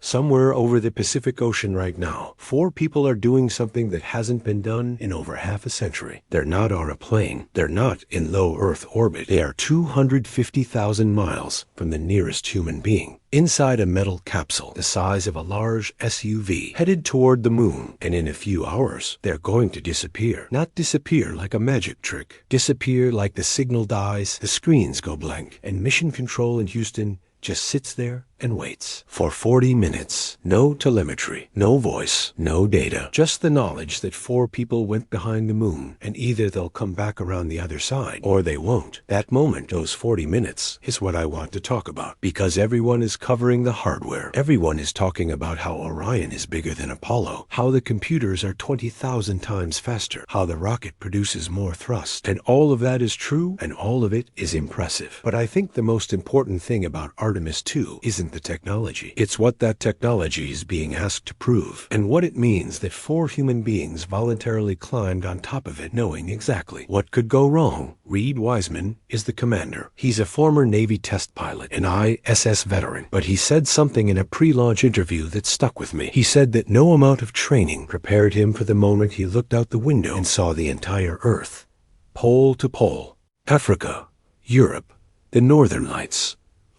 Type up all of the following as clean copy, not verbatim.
Somewhere over the Pacific Ocean right now, 4 people are doing something that hasn't been done in over half a century. They're not on a plane. They're not in low Earth orbit. They are 250,000 miles from the nearest human being, inside a metal capsule the size of a large SUV, headed toward the moon. And in a few hours, they're going to disappear. Not disappear like a magic trick. Disappear like the signal dies, the screens go blank, and mission control in Houston just sits there and waits for 40 minutes. No telemetry, no voice, no data, just the knowledge that 4 people went behind the moon, and either they'll come back around the other side or they won't. That moment, those 40 minutes, is what I want to talk about, because everyone is covering the hardware. Everyone is talking about how Orion is bigger than Apollo, how the computers are 20,000 times faster, how the rocket produces more thrust, and all of that is true, and all of it is impressive. But I think the most important thing about Artemis II isn't the technology. It's what that technology is being asked to prove, and what it means that 4 human beings voluntarily climbed on top of it, knowing exactly what could go wrong. Reid Wiseman is the commander. He's a former Navy test pilot, an ISS veteran, but he said something in a pre-launch interview that stuck with me. He said that no amount of training prepared him for the moment he looked out the window and saw the entire Earth, pole to pole, Africa, Europe, the Northern Lights,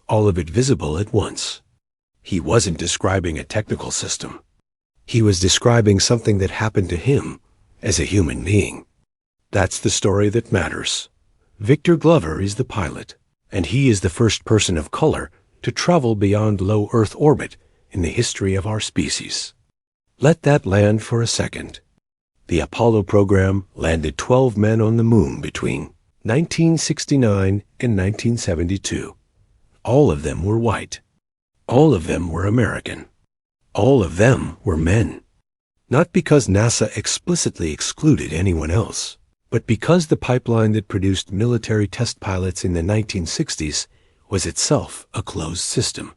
all of it visible at once. He wasn't describing a technical system. He was describing something that happened to him as a human being. That's the story that matters. Victor Glover is the pilot, and he is the first person of color to travel beyond low Earth orbit in the history of our species. Let that land for a second. The Apollo program landed 12 men on the moon between 1969 and 1972. All of them were white. All of them were American. All of them were men. Not because NASA explicitly excluded anyone else, but because the pipeline that produced military test pilots in the 1960s was itself a closed system.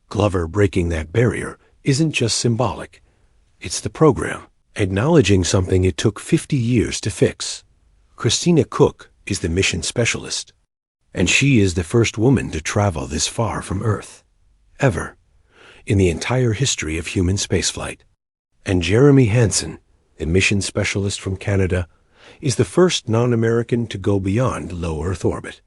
Glover breaking that barrier isn't just symbolic. It's the program, acknowledging something it took 50 years to fix. Christina Koch is the mission specialist, and she is the first woman to travel this far from Earth, ever, in the entire history of human spaceflight. And Jeremy Hansen, the mission specialist from Canada, is the first non-American to go beyond low Earth orbit.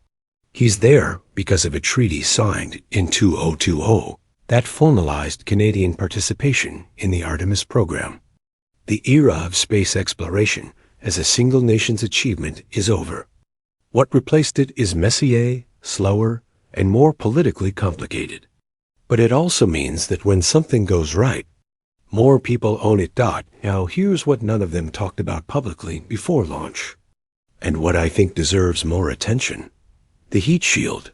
He's there because of a treaty signed in 2020 that formalized Canadian participation in the Artemis program. The era of space exploration as a single nation's achievement is over. What replaced it is messier, slower, and more politically complicated. But it also means that when something goes right, more people own it. Now here's what none of them talked about publicly before launch, and what I think deserves more attention. The heat shield.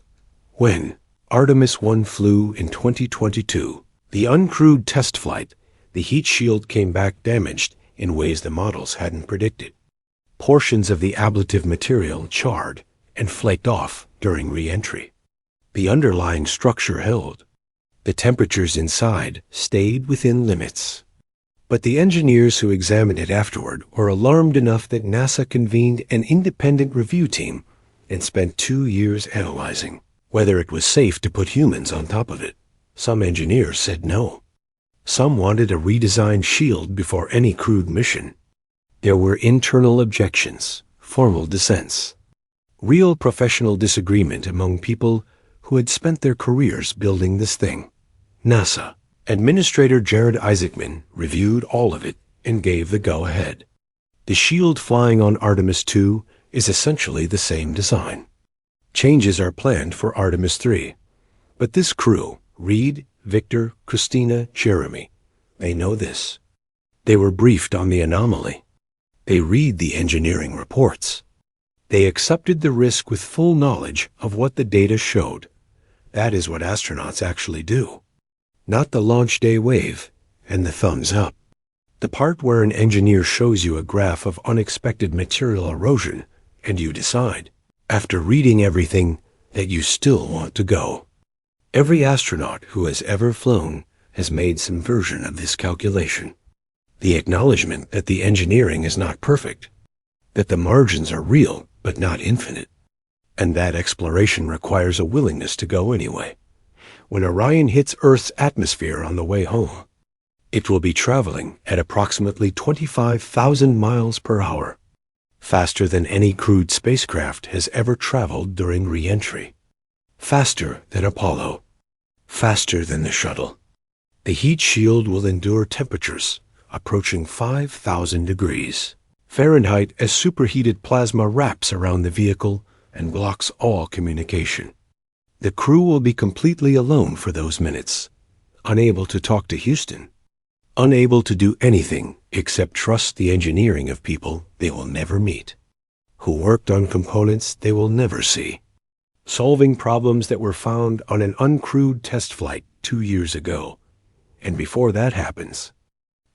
When Artemis I flew in 2022, the uncrewed test flight, the heat shield came back damaged in ways the models hadn't predicted. Portions of the ablative material charred and flaked off during re-entry. The underlying structure held. The temperatures inside stayed within limits. But the engineers who examined it afterward were alarmed enough that NASA convened an independent review team and spent 2 years analyzing whether it was safe to put humans on top of it. Some engineers said no. Some wanted a redesigned shield before any crewed mission. There were internal objections, formal dissents, real professional disagreement among people who had spent their careers building this thing. NASA Administrator Jared Isaacman reviewed all of it and gave the go-ahead. The shield flying on Artemis II is essentially the same design. Changes are planned for Artemis III. But this crew, Reid, Victor, Christina, Jeremy, they know this. They were briefed on the anomaly. They read the engineering reports. They accepted the risk with full knowledge of what the data showed. That is what astronauts actually do. Not the launch day wave and the thumbs up. The part where an engineer shows you a graph of unexpected material erosion and you decide, after reading everything, that you still want to go. Every astronaut who has ever flown has made some version of this calculation. The acknowledgement that the engineering is not perfect, that the margins are real but not infinite, and that exploration requires a willingness to go anyway. when Orion hits Earth's atmosphere on the way home. It will be traveling at approximately 25,000 miles per hour, faster than any crewed spacecraft has ever traveled during re-entry, faster than Apollo, faster than the shuttle. The heat shield will endure temperatures approaching 5,000 degrees Fahrenheit as superheated plasma wraps around the vehicle and blocks all communication. The crew will be completely alone for those minutes, unable to talk to Houston, unable to do anything except trust the engineering of people they will never meet, who worked on components they will never see, solving problems that were found on an uncrewed test flight 2 years ago. And before that happens,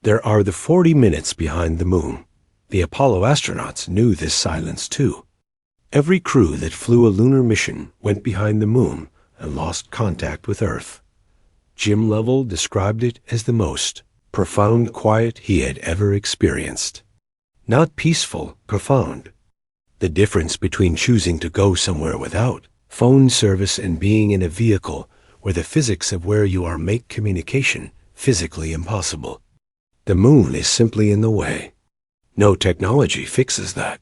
there are the 40 minutes behind the moon. The Apollo astronauts knew this silence too. Every crew that flew a lunar mission went behind the moon and lost contact with Earth. Jim Lovell described it as the most profound quiet he had ever experienced. Not peaceful, profound. The difference between choosing to go somewhere without phone service and being in a vehicle where the physics of where you are make communication physically impossible. The moon is simply in the way. No technology fixes that.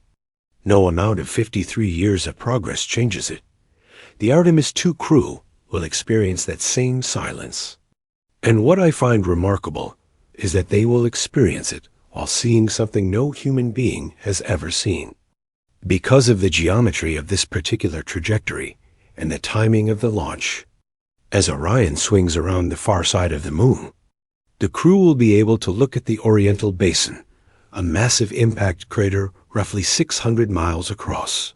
No amount of 53 years of progress changes it. The Artemis II crew will experience that same silence. And what I find remarkable is that they will experience it while seeing something no human being has ever seen. Because of the geometry of this particular trajectory and the timing of the launch, as Orion swings around the far side of the moon, the crew will be able to look at the Orientale Basin, a massive impact crater roughly 600 miles across,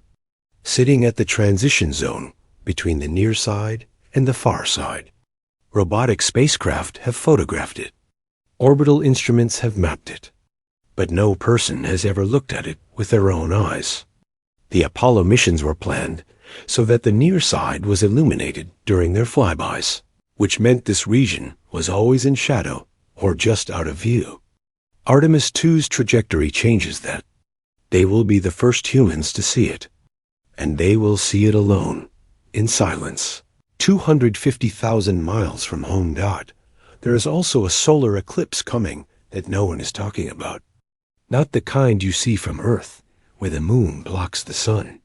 sitting at the transition zone between the near side and the far side. Robotic spacecraft have photographed it. Orbital instruments have mapped it. But no person has ever looked at it with their own eyes. The Apollo missions were planned so that the near side was illuminated during their flybys, which meant this region was always in shadow or just out of view. Artemis II's trajectory changes that. They will be the first humans to see it, and they will see it alone, in silence. 250,000 miles from home dot, there is also a solar eclipse coming that no one is talking about. Not the kind you see from Earth, where the moon blocks the sun.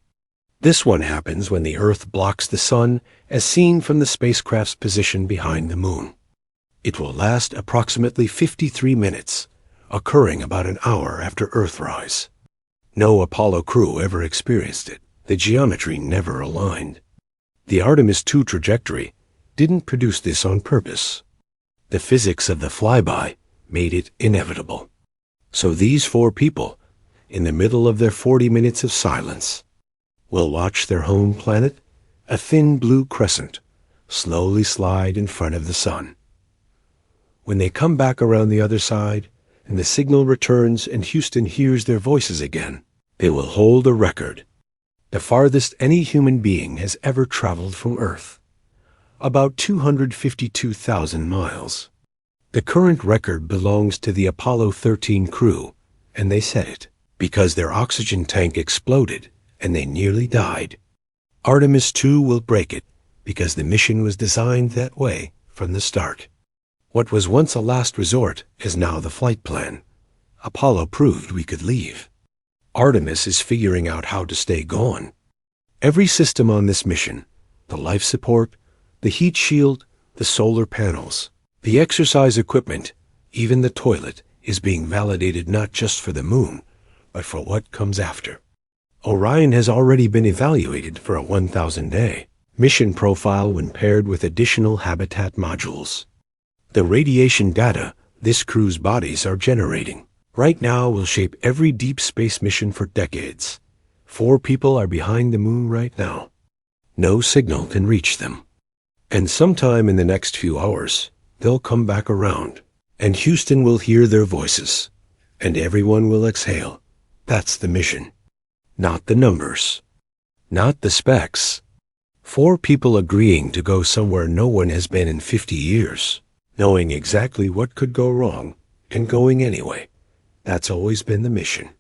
This one happens when the Earth blocks the sun as seen from the spacecraft's position behind the moon. It will last approximately 53 minutes, occurring about an hour after Earthrise. No Apollo crew ever experienced it. The geometry never aligned. The Artemis II trajectory didn't produce this on purpose. The physics of the flyby made it inevitable. So these 4 people, in the middle of their 40 minutes of silence, will watch their home planet, a thin blue crescent, slowly slide in front of the sun. When they come back around the other side, and the signal returns and Houston hears their voices again, they will hold a record, the farthest any human being has ever traveled from Earth, about 252,000 miles. The current record belongs to the Apollo 13 crew, and they set it because their oxygen tank exploded and they nearly died. Artemis II will break it because the mission was designed that way from the start. What was once a last resort is now the flight plan. Apollo proved we could leave. Artemis is figuring out how to stay gone. Every system on this mission, the life support, the heat shield, the solar panels, the exercise equipment, even the toilet, is being validated not just for the moon, but for what comes after. Orion has already been evaluated for a 1,000-day mission profile when paired with additional habitat modules. The radiation data this crew's bodies are generating right now will shape every deep space mission for decades. 4 people are behind the moon right now. No signal can reach them. And sometime in the next few hours, they'll come back around, and Houston will hear their voices, and everyone will exhale. That's the mission. Not the numbers. Not the specs. 4 people agreeing to go somewhere no one has been in 50 years. Knowing exactly what could go wrong, and going anyway. That's always been the mission.